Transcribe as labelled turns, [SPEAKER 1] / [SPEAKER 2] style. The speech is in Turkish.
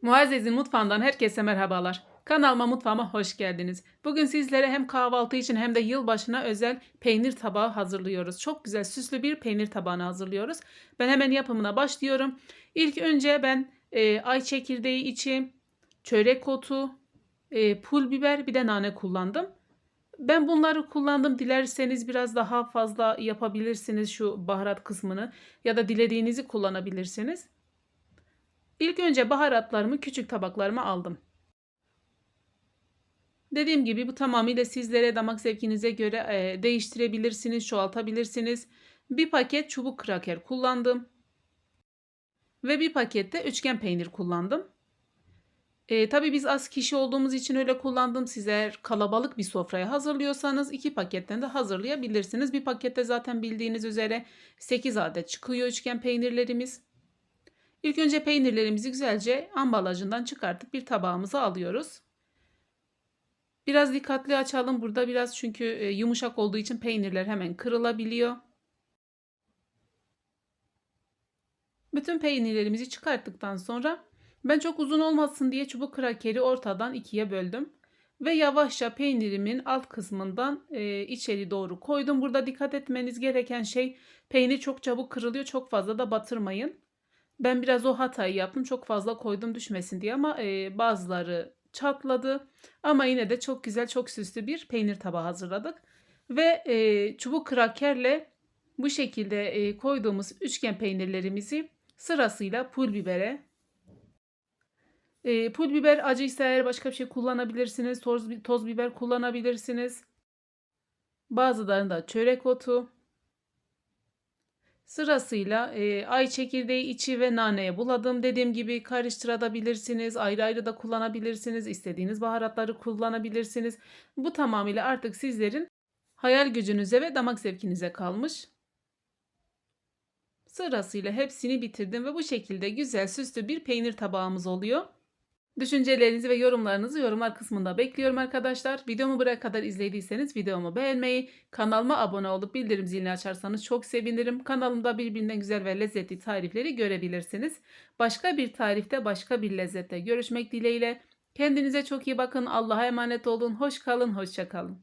[SPEAKER 1] Muazzez'in mutfağından herkese merhabalar. Kanalıma mutfağıma hoş geldiniz. Bugün sizlere hem kahvaltı için hem de yılbaşına özel peynir tabağı hazırlıyoruz. Çok güzel süslü bir peynir tabağını hazırlıyoruz. Ben hemen yapımına başlıyorum. İlk önce ben ay çekirdeği içi, çörek otu, pul biber bir de nane kullandım. Ben bunları kullandım. Dilerseniz biraz daha fazla yapabilirsiniz şu baharat kısmını ya da dilediğinizi kullanabilirsiniz. İlk önce baharatlarımı küçük tabaklarıma aldım. Dediğim gibi bu tamamıyla sizlere damak zevkinize göre değiştirebilirsiniz, çoğaltabilirsiniz. Bir paket çubuk kraker kullandım ve bir pakette üçgen peynir kullandım. Tabii biz az kişi olduğumuz için öyle kullandım. Siz eğer kalabalık bir sofraya hazırlıyorsanız 2 paketten de hazırlayabilirsiniz. Bir pakette zaten bildiğiniz üzere 8 adet çıkıyor üçgen peynirlerimiz. İlk önce peynirlerimizi güzelce ambalajından çıkartıp bir tabağımıza alıyoruz. Biraz dikkatli açalım burada biraz çünkü yumuşak olduğu için peynirler hemen kırılabiliyor. Bütün peynirlerimizi çıkarttıktan sonra ben çok uzun olmasın diye çubuk krakeri ortadan ikiye böldüm. Ve yavaşça peynirimin alt kısmından içeri doğru koydum. Burada dikkat etmeniz gereken şey peynir çok çabuk kırılıyor. Çok fazla da batırmayın. Ben biraz o hatayı yaptım. Çok fazla koydum düşmesin diye ama bazıları çatladı. Ama yine de çok güzel, çok süslü bir peynir tabağı hazırladık. Ve çubuk krakerle bu şekilde koyduğumuz üçgen peynirlerimizi sırasıyla pul bibere, pul biber acıysa eğer başka bir şey kullanabilirsiniz. Toz biber kullanabilirsiniz. Bazılarında çörek otu. Sırasıyla ay çekirdeği içi ve naneye buladım. Dediğim gibi karıştırabilirsiniz. Ayrı ayrı da kullanabilirsiniz. İstediğiniz baharatları kullanabilirsiniz. Bu tamamıyla artık sizlerin hayal gücünüze ve damak zevkinize kalmış. Sırasıyla hepsini bitirdim ve bu şekilde güzel süslü bir peynir tabağımız oluyor. Düşüncelerinizi ve yorumlarınızı yorumlar kısmında bekliyorum arkadaşlar. Videomu buraya kadar izlediyseniz videomu beğenmeyi, kanalıma abone olup bildirim zilini açarsanız çok sevinirim. Kanalımda birbirinden güzel ve lezzetli tarifleri görebilirsiniz. Başka bir tarifte, başka bir lezzette görüşmek dileğiyle. Kendinize çok iyi bakın. Allah'a emanet olun. Hoş kalın, hoşça kalın.